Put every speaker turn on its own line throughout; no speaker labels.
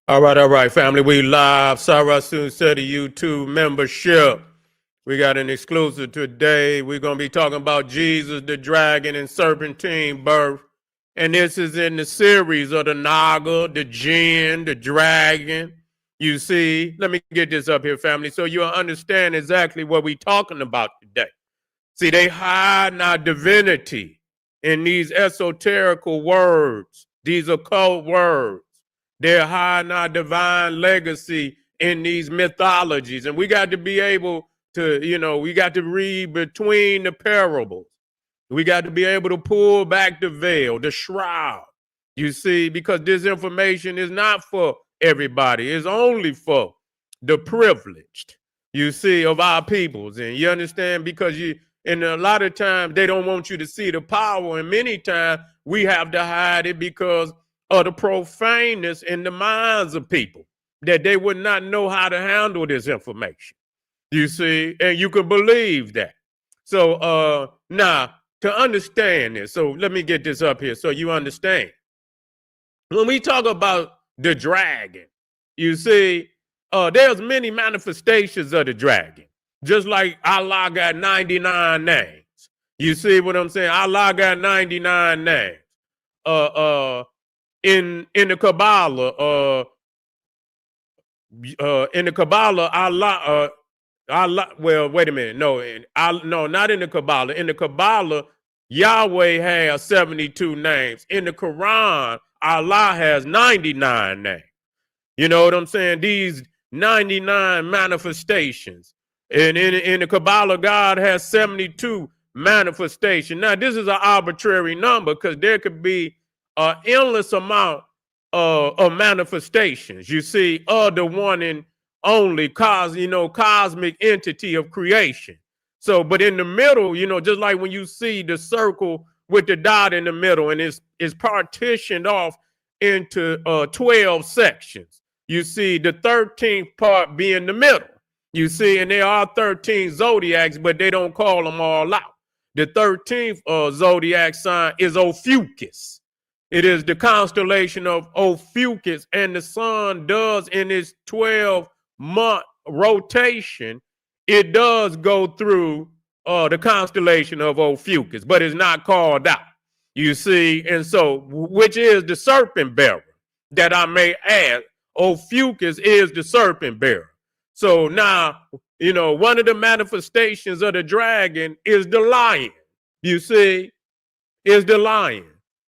All right, family. We live. Sarah soon said to YouTube membership. We got an exclusive today. We're going to be talking about Jesus, the dragon, and Serpentine birth. And this is in the series of the Naga, the Jinn, the dragon. You see, let me get this up here, family, so you'll understand exactly what we're talking about today. See, they hide our divinity in these esoterical words, these occult words. They're hiding our divine legacy in these mythologies. And we got to be able to, we got to read between the parables. We got to be able to pull back the veil, the shroud, you see, because this information is not for everybody. It's only for the privileged, you see, of our peoples. And you understand, because and a lot of times they don't want you to see the power. And many times we have to hide it because of the profaneness in the minds of people, that they would not know how to handle this information, you see, and you can believe that. So now, to understand this, so let me get this up here so you understand. When we talk about the dragon, you see, there's many manifestations of the dragon, just like Allah got 99 names. You see what I'm saying? Allah got 99 names. In the Kabbalah, Allah. Well, wait a minute. No, not in the Kabbalah. In the Kabbalah, Yahweh has 72 names. In the Quran, Allah has 99 names. You know what I'm saying? These 99 manifestations. And in the Kabbalah, God has 72 manifestations. Now, this is an arbitrary number because there could be an endless amount of manifestations, you see, of the one and only cosmic entity of creation. So, but in the middle, just like when you see the circle with the dot in the middle, and it's partitioned off into 12 sections. You see the 13th part being the middle. You see, and there are 13 zodiacs, but they don't call them all out. The 13th zodiac sign is Ophiuchus. It is the constellation of Ophiuchus, and the sun does, in its 12-month rotation, it does go through the constellation of Ophiuchus, but it's not called out, you see. And so, which is the serpent bearer, that I may add. Ophiuchus is the serpent bearer. So now, one of the manifestations of the dragon is the lion, you see, is the lion,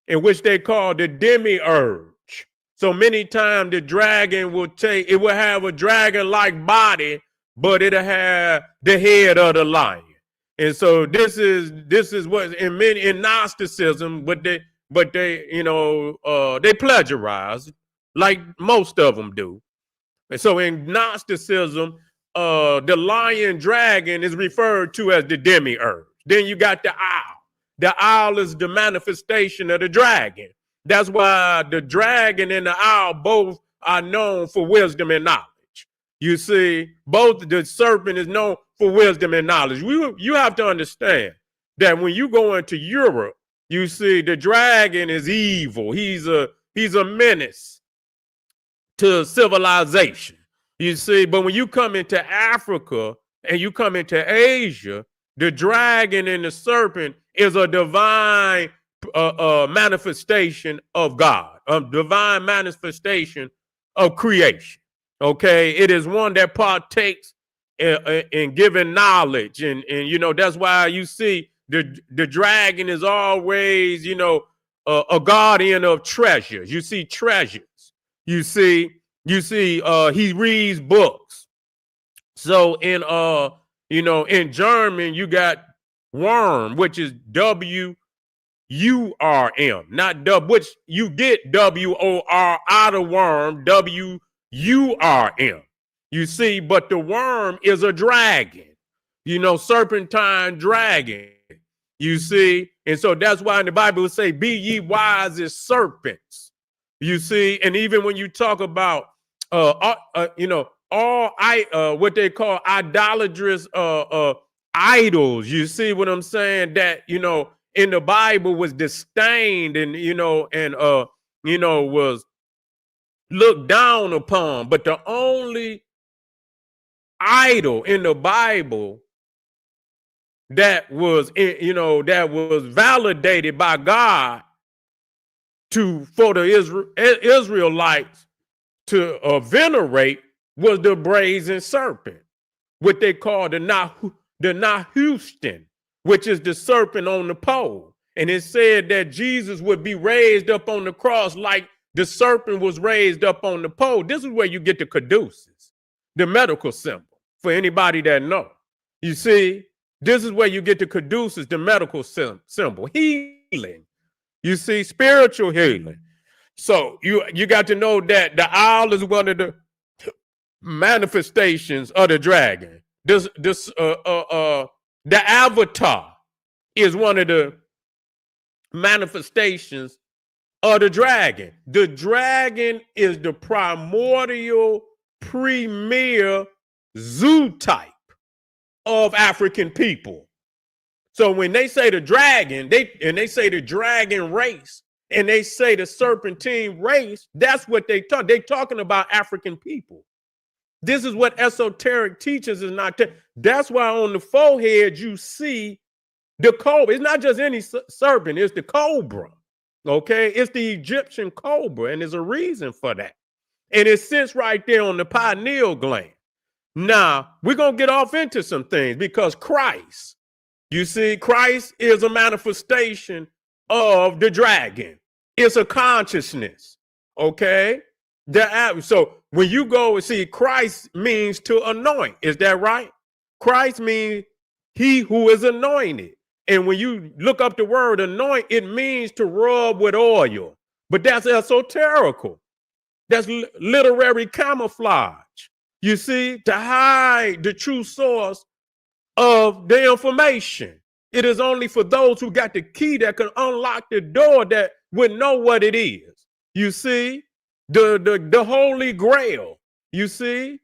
in which they call the demiurge. So many times the dragon will have a dragon-like body, but it'll have the head of the lion. And so this is what in Gnosticism, but they plagiarize, like most of them do. And so in Gnosticism, the lion dragon is referred to as the demiurge. Then you got the owl. The owl is the manifestation of the dragon. That's why the dragon and the owl both are known for wisdom and knowledge. You see, both the serpent is known for wisdom and knowledge. You have to understand that when you go into Europe, you see the dragon is evil. He's a menace to civilization. You see, but when you come into Africa and you come into Asia, the dragon and the serpent is a divine manifestation of God, a divine manifestation of creation. Okay, it is one that partakes in giving knowledge, and that's why you see the dragon is always a guardian of treasures. You see treasures. You see he reads books. So in German, you got worm, which is WURM, not W, which you get WOR out of worm, WURM. You see, but the worm is a dragon, serpentine dragon, you see. And so that's why in the Bible it say, be ye wise as serpents, you see. And even when you talk about, what they call idolatrous idols, you see what I'm saying, that in the Bible was disdained, and was looked down upon, but the only idol in the Bible that was, that was validated by God for the Israelites to venerate was the brazen serpent, what they call the Nahustan, which is the serpent on the pole. And it said that Jesus would be raised up on the cross like the serpent was raised up on the pole. This is where you get the caduceus, the medical symbol, for anybody that know. You see, this is where you get the caduceus, the medical symbol, healing. You see, spiritual healing. So you got to know that the owl is one of the manifestations of the dragon. The avatar is one of the manifestations of the dragon. The dragon is the primordial premier zoo type of African people. So when they say the dragon, they say the dragon race, and they say the serpentine race, that's what they talk. They're talking about African people. This is what esoteric teachers is not. That's why on the forehead you see the cobra. It's not just any serpent, it's the cobra. Okay, it's the Egyptian cobra, and there's a reason for that. And it sits right there on the pineal gland. Now, we're going to get off into some things because Christ, you see, Christ is a manifestation of the dragon. It's a consciousness, okay? So when you go and see, Christ means to anoint. Is that right? Christ means he who is anointed. And when you look up the word anoint, it means to rub with oil. But that's esoterical. That's literary camouflage. You see, to hide the true source of the information. It is only for those who got the key that can unlock the door that would know what it is. You see, the Holy Grail. You see,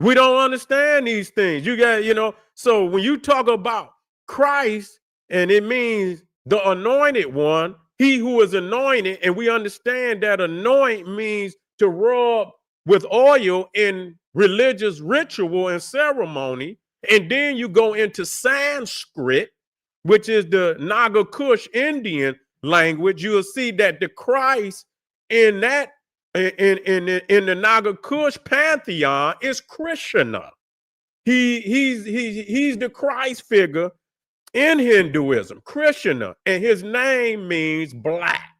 we don't understand these things. You got, so when you talk about Christ, and it means the anointed one, he who is anointed, and we understand that anoint means to rub with oil in religious ritual and ceremony. And then you go into Sanskrit, which is the Naga Kush Indian language. You'll see that the Christ in that in the Naga Kush pantheon is Krishna. He's the Christ figure in Hinduism, Krishna, and his name means black.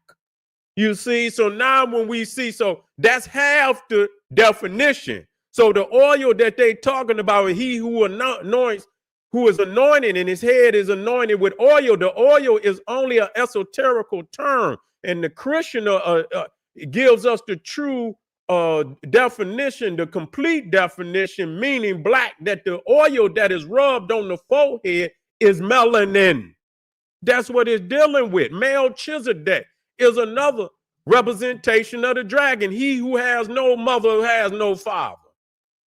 You see, so now when we see, so that's half the definition. So the oil that they talking about, he who anoints, who is anointed, and his head is anointed with oil. The oil is only an esoterical term, and the Krishna gives us the true definition, the complete definition, meaning black, that the oil that is rubbed on the forehead is melanin. That's what it's dealing with. Melchizedek is another representation of the dragon. He who has no mother, has no father.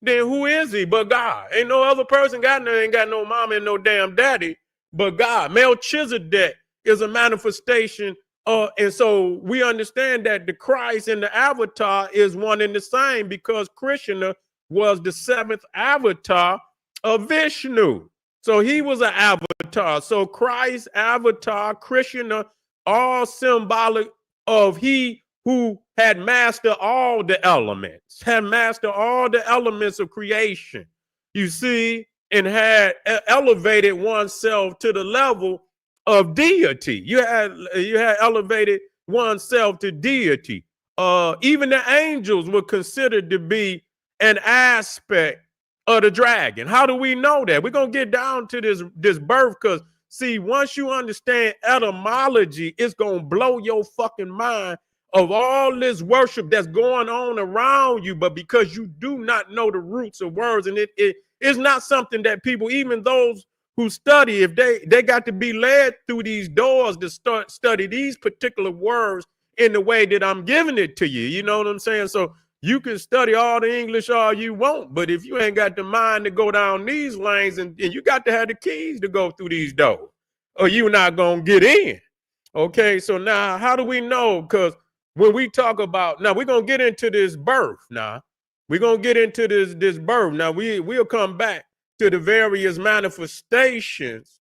Then who is he but God? Ain't no other person ain't got no mama and no damn daddy but God. Melchizedek is a manifestation. And so we understand that the Christ and the avatar is one and the same, because Krishna was the seventh avatar of Vishnu. So he was an avatar. So Christ, avatar, Krishna, all symbolic of he who had mastered all the elements, of creation, you see, and had elevated oneself to the level of deity. You had elevated oneself to deity. Even the angels were considered to be an aspect of the dragon. How do we know that? We're going to get down to this birth, because see, once you understand etymology, it's going to blow your fucking mind of all this worship that's going on around you. But because you do not know the roots of words, and it is not something that people, even those who study, if they got to be led through these doors to start study these particular words in the way that I'm giving it to you. You know what I'm saying? So you can study all the English all you want, but if you ain't got the mind to go down these lanes, and you got to have the keys to go through these doors, or you're not going to get in. Okay, so now how do we know? Because when we talk about, now we're gonna get into this birth now. We're gonna get into this birth. Now we'll come back to the various manifestations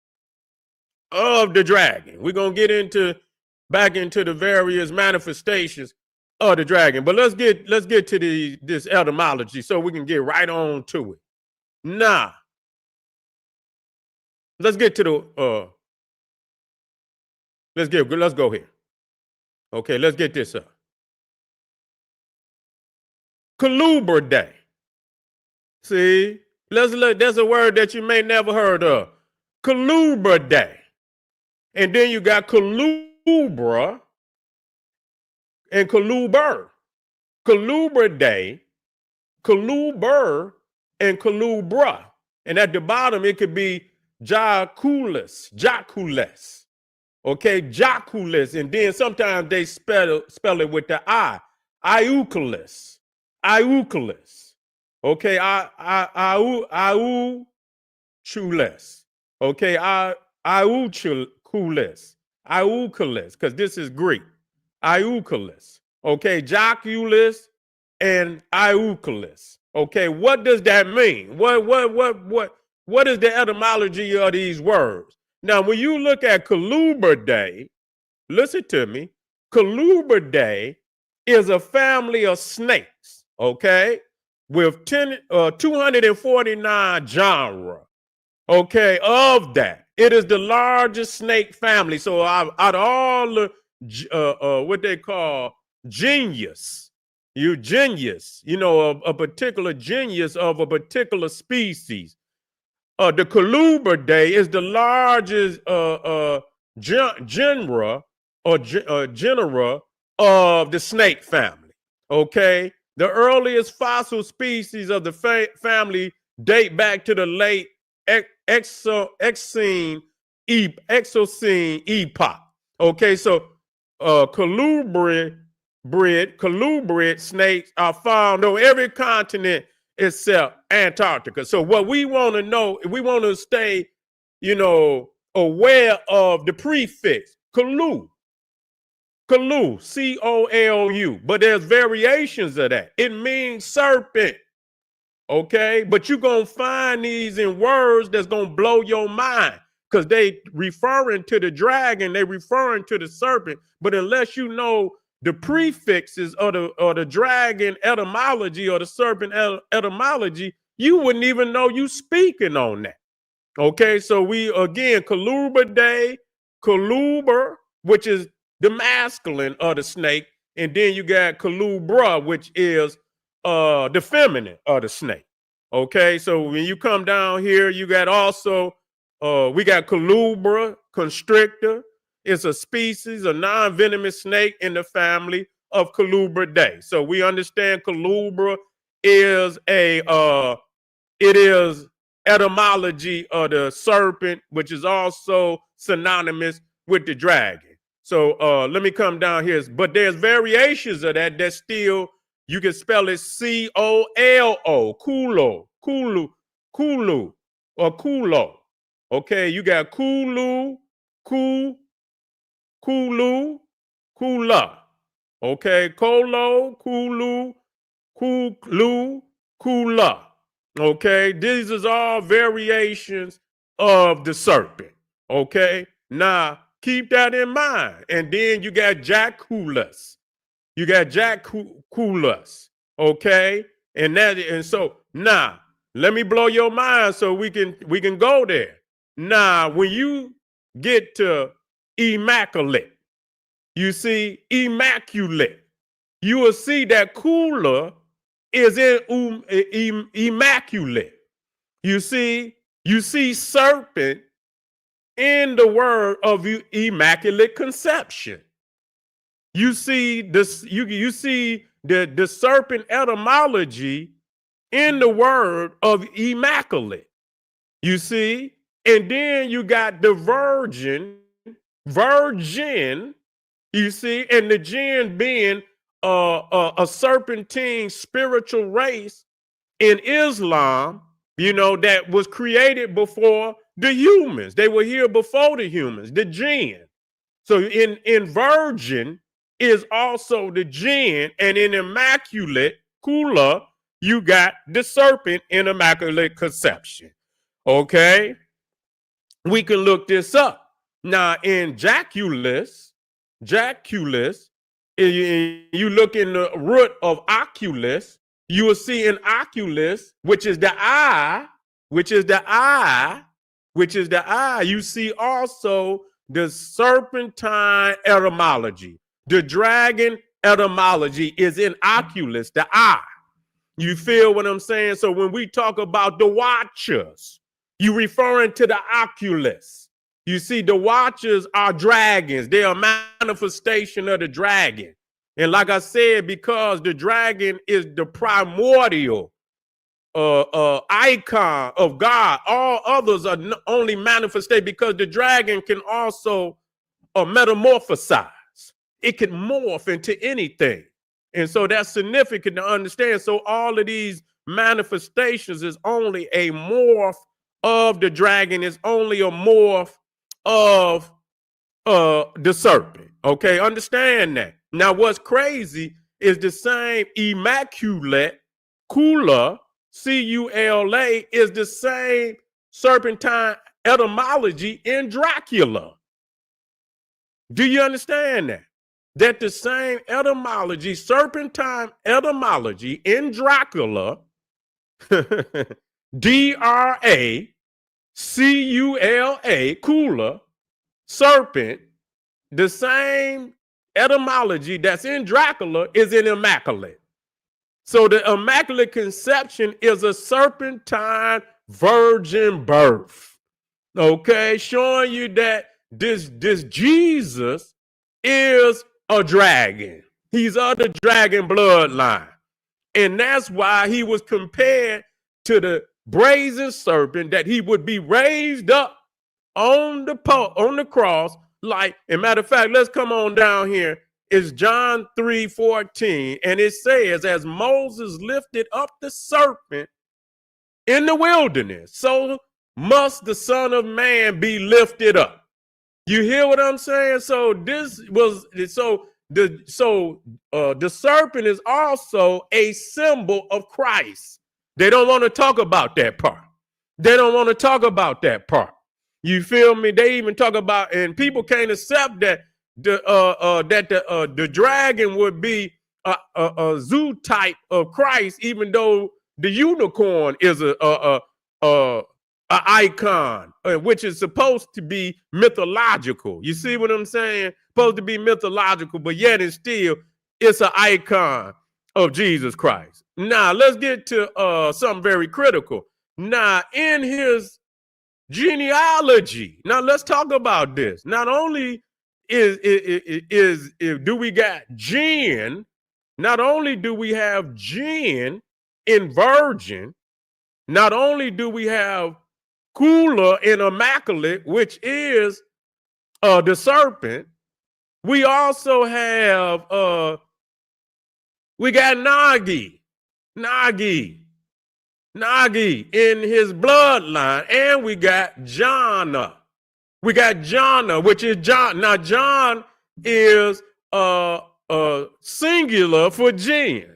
of the dragon. We're gonna get into back into the various manifestations of the dragon. But let's get to this etymology so we can get right on to it. Now, let's get to the let's go here. Okay, let's get this up. Colubra Day. See, there's a word that you may never heard of. Colubra Day. And then you got Colubra and Colubur. Colubra Day, Colubur, and Colubra. And at the bottom, it could be Jaculus. Okay, Jaculus. And then sometimes they spell it with the I. Iuculus. Okay, Iuculus. Okay, Iuculus, because this is Greek. Iuculus. Okay, Jaculus and Iuculus. Okay, what does that mean? What is the etymology of these words? Now, when you look at Colubra Day, listen to me. Colubra Day is a family of snakes, okay, with 249 genera. Okay, of that, it is the largest snake family. So out of all the what they call genius, a particular genius of a particular species. The Colubra Day is the largest genera of the snake family. Okay, the earliest fossil species of the family date back to the late Exocene epoch. Okay, so colubrid snakes are found on every continent except Antarctica. So what we want to know, we want to stay, aware of the prefix Colu, Colu. But there's variations of that. It means serpent. Okay, but you're going to find these in words that's going to blow your mind because they referring to the dragon, they referring to the serpent. But unless you know the prefixes of the dragon etymology or the serpent etymology, you wouldn't even know you speaking on that. Okay, so we, again, Colubra Day, Colubra, which is the masculine of the snake. And then you got Colubra, which is the feminine of the snake. Okay, so when you come down here, you got also we got Colubra constrictor. It's a species, a non-venomous snake in the family of Colubra Day. So we understand Colubra is it is etymology of the serpent, which is also synonymous with the dragon. So let me come down here, but there's variations of that still. You can spell it C-O-L-O, Kulu, or Kulo. Okay, you got Kulu, Kula. Okay, Kolo, Kula. Okay, these is all variations of the serpent. Okay, now keep that in mind. And then you got Jaculus. Okay, and so now let me blow your mind so we can go there. Now, when you get to immaculate, you see immaculate, you will see that cooler is in immaculate. You see serpent in the word of immaculate conception. You see this. You see the serpent etymology in the word of immaculate. You see, and then you got the virgin. You see, and the jinn being a serpentine spiritual race in Islam. That was created before the humans. They were here before the humans. The jinn. So in virgin, is also the jinn, and in immaculate Kula, you got the serpent in immaculate conception. Okay, we can look this up. Now in Jaculus, you look in the root of oculus, you will see in oculus, which is the eye, you see also the serpentine etymology. The dragon etymology is in oculus, the eye. You feel what I'm saying? So when we talk about the watchers, you referring to the oculus. You see, the watchers are dragons. They are a manifestation of the dragon. And like I said, because the dragon is the primordial icon of God, all others are only manifested because the dragon can also metamorphosize. It can morph into anything. And so that's significant to understand. So all of these manifestations is only a morph of the dragon, is only a morph of the serpent. Okay, understand that. Now, what's crazy is the same immaculate Kula, Cula, is the same serpentine etymology in Dracula. Do you understand that? That the same etymology, serpentine etymology in Dracula, D-R-A-C-U-L-A, Kula, serpent, the same etymology that's in Dracula is in immaculate. So the immaculate conception is a serpentine virgin birth. Okay, showing you that this Jesus is a dragon. He's of the dragon bloodline. And that's why he was compared to the brazen serpent, that he would be raised up on the cross. Like, as a matter of fact, let's come on down here. It's John 3:14, and it says, as Moses lifted up the serpent in the wilderness, so must the Son of Man be lifted up. You hear what I'm saying? So the serpent is also a symbol of Christ. They don't want to talk about that part. You feel me? They even talk about, and people can't accept that the dragon would be a zoo type of Christ, even though the unicorn is a icon, which is supposed to be mythological. You see what I'm saying? Supposed to be mythological, but yet and still, it's an icon of Jesus Christ. Now, let's get to something very critical. Now, in his genealogy, now let's talk about this. Not only do we got Jinn, not only do we have Jinn in virgin, not only do we have Kula in immaculate, which is the serpent, we also have we got Nagi in his bloodline, and we got Jana. Which is John. Now, John is singular for jinn.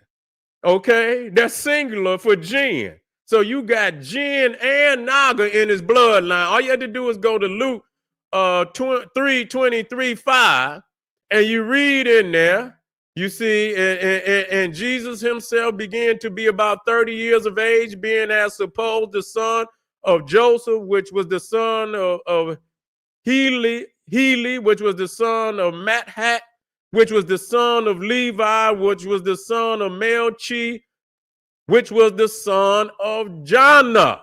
Okay, that's singular for jinn. So you got jinn and Naga in his bloodline. All you have to do is go to Luke 3:23-5, and you read in there. You see, and Jesus himself began to be about 30 years of age, being as supposed the son of Joseph, which was the son of Heli, which was the son of Mathat, which was the son of Levi, which was the son of Melchi, which was the son of Janna.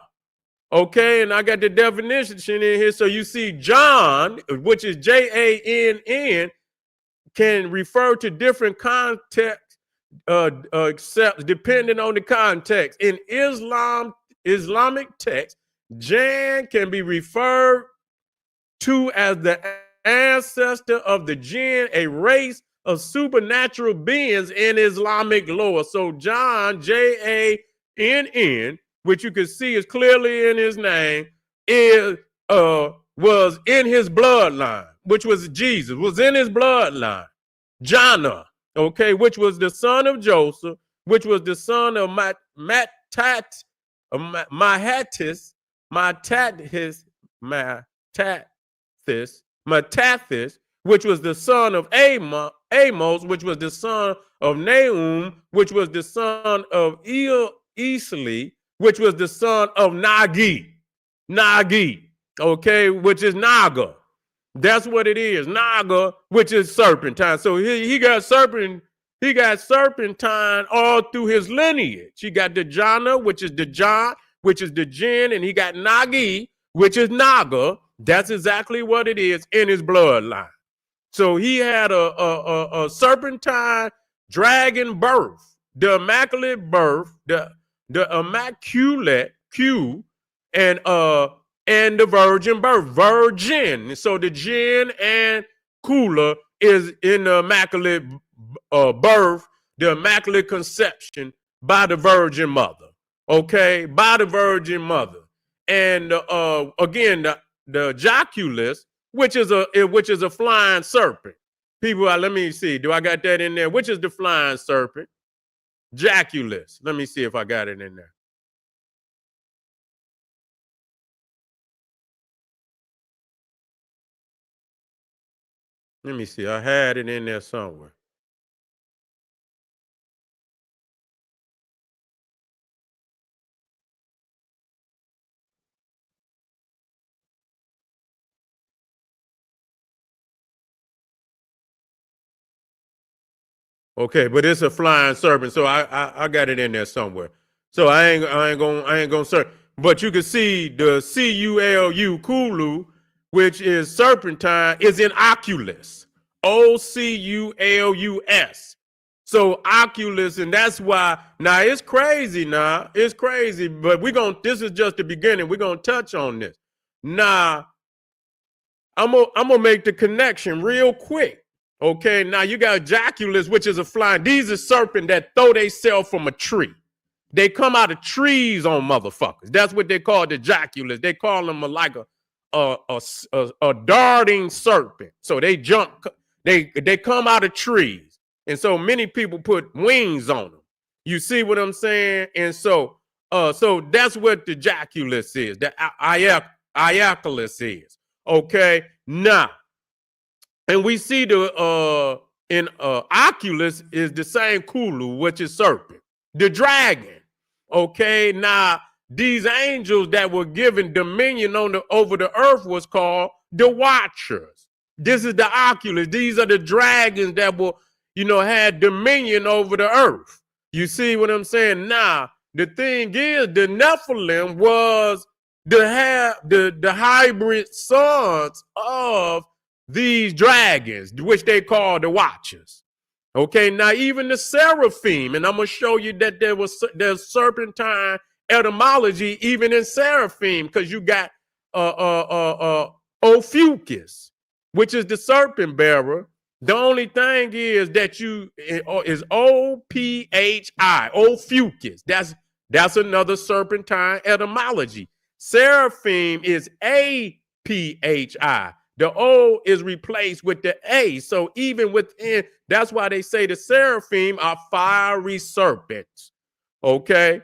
Okay, and I got the definition in here. So you see John, which is Jann, can refer to different contexts, except depending on the context. In Islamic text, Jan can be referred to as the ancestor of the jinn, a race of supernatural beings in Islamic lore. So John, Jann, which you can see is clearly in his name, was in his bloodline, which was Jesus, was in his bloodline. Jonah, okay, which was the son of Joseph, which was the son of Matthias, Matthias, which was the son of Amos, which was the son of Nahum, which was the son of Esli, which was the son of Nagi, okay, which is Naga. That's what it is, Naga, which is Serpentine. So he got Serpentine all through his lineage. He got the Jana, which is the John, which is the Jinn, and he got Nagi, which is Naga. That's exactly what it is in his bloodline. So he had a Serpentine dragon birth, the immaculate birth, the immaculate Q, and the virgin birth, virgin. So the Jinn and Kula is in the immaculate birth, the immaculate conception by the Virgin Mother. Okay, by the Virgin Mother. And again, the Joculus, which is a flying serpent. People, let me see. Do I got that in there? Which is the flying serpent? Joculus. Let me see if I got it in there. Let me see. I had it in there somewhere. Okay, but it's a flying serpent, so I got it in there somewhere. So I ain't gonna search. But you can see the Culu Kulu, which is Serpentine, is in Oculus. Oculus. So Oculus, and that's why now it's crazy. Now it's crazy, but this is just the beginning. We're gonna touch on this. Now I'm gonna make the connection real quick. Okay, now you got Joculus, which is a flying. These are serpents that throw themselves from a tree. They come out of trees on motherfuckers. That's what they call the Joculus. They call them like a darting serpent. So they jump, they come out of trees. And so many people put wings on them. You see what I'm saying? And so that's what the Joculus is, the Iaculus is. Okay, now. And we see in Oculus is the same Kulu, which is serpent, the dragon. Okay, now these angels that were given dominion over the earth was called the Watchers. This is the Oculus. These are the dragons that will, had dominion over the earth. You see what I'm saying? Now, the thing is, the Nephilim was the hybrid sons of these dragons, which they call the Watchers. Okay, now even the seraphim, and I'm gonna show you that there's serpentine etymology even in seraphim, because you got Ophiuchus, which is the serpent bearer. The only thing is that is O-P-H-I, Ophiuchus. That's another serpentine etymology. Seraphim is A-P-H-I. The O is replaced with the A. So even within, that's why they say the seraphim are fiery serpents. Okay?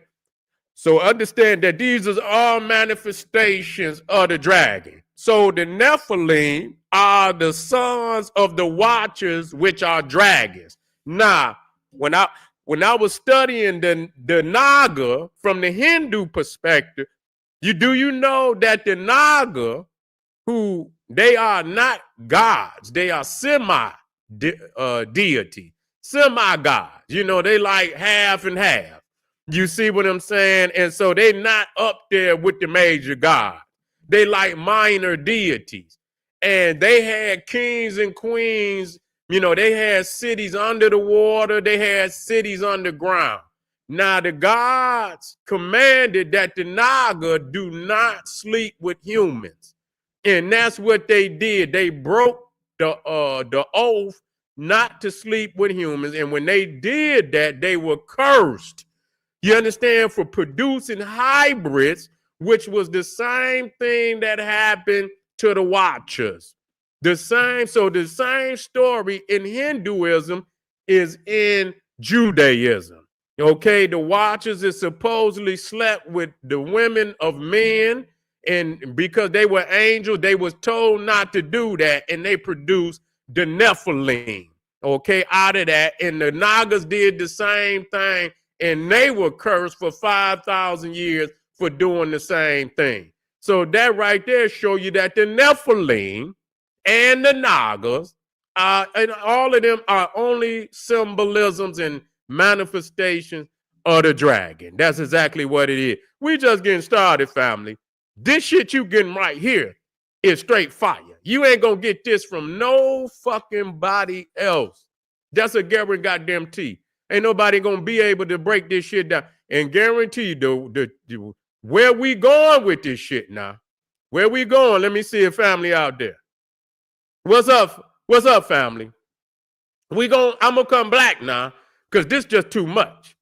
So understand that these are all manifestations of the dragon. So the Nephilim are the sons of the Watchers, which are dragons. Now, when I was studying the Naga from the Hindu perspective, you know that the Naga, who they are not gods, they are semi-deity, semi-gods. They like half and half. You see what I'm saying? And so they not up there with the major gods. They like minor deities. And they had kings and queens. They had cities under the water. They had cities underground. Now the gods commanded that the Naga do not sleep with humans. And that's what they did. They broke the oath not to sleep with humans. And when they did that, they were cursed. You understand? For producing hybrids, which was the same thing that happened to the Watchers. The same story in Hinduism is in Judaism. Okay, the Watchers is supposedly slept with the women of men, and because they were angels, they was told not to do that, and they produced the Nephilim. Okay, out of that, and the Nagas did the same thing, and they were cursed for 5,000 years for doing the same thing. So that right there show you that the Nephilim and the Nagas, and all of them are only symbolisms and manifestations of the dragon. That's exactly what it is. We just getting started, family. This shit you getting right here is straight fire. You ain't gonna get this from no fucking body else. That's a guarantee. Ain't nobody gonna be able to break this shit down. And guarantee you, where we going with this shit now? Where we going? Let me see a family out there. What's up? What's up, family? I'm gonna come black now, because this just too much.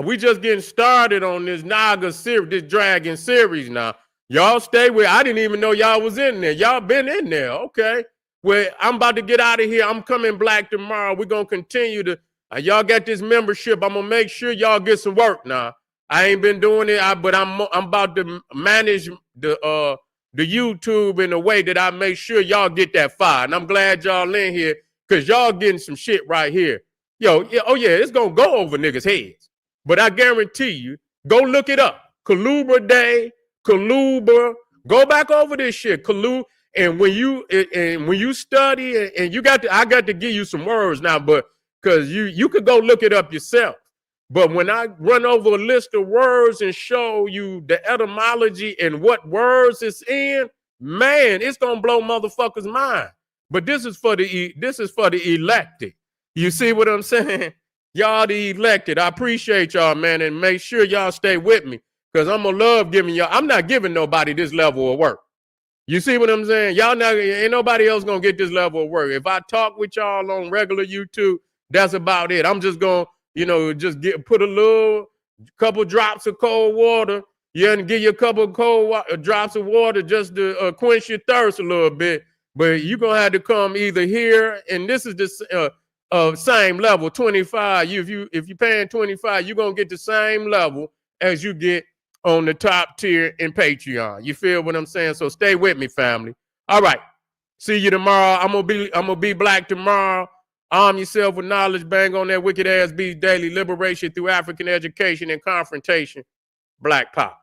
We just getting started on this Naga series, this dragon series now. Y'all stay with. I didn't even know y'all was in there. Y'all been in there. Okay. Well, I'm about to get out of here. I'm coming black tomorrow. We're gonna continue to y'all got this membership. I'm gonna make sure y'all get some work now. I ain't been doing it, but I'm about to manage the YouTube in a way that I make sure y'all get that fire. And I'm glad y'all in here, because y'all getting some shit right here. Yo, yeah, oh yeah, it's gonna go over niggas' heads. But I guarantee you, go look it up. Kaluba Day, Kaluba, go back over this shit. And when you study, and I got to give you some words now, but because you could go look it up yourself. But when I run over a list of words and show you the etymology and what words it's in, man, it's gonna blow motherfuckers' mind. But this is for the elected. You see what I'm saying? Y'all the elected. I appreciate y'all, man, and make sure y'all stay with me, because I'm gonna love giving y'all. I'm not giving nobody this level of work. You see what I'm saying? Y'all ain't nobody else gonna get this level of work. If I talk with y'all on regular YouTube, that's about it. I'm just gonna, just put a little couple drops of cold water, and give you a couple of drops of water just to quench your thirst a little bit. But you're gonna have to come either here, and this is the same level, 25. If you're paying 25, you're gonna get the same level as you get on the top tier in Patreon. You feel what I'm saying? So stay with me, family. All right. See you tomorrow. I'm gonna be black tomorrow. Arm yourself with knowledge. Bang on that wicked ass beast daily. Liberation through African education and confrontation. Black Pop.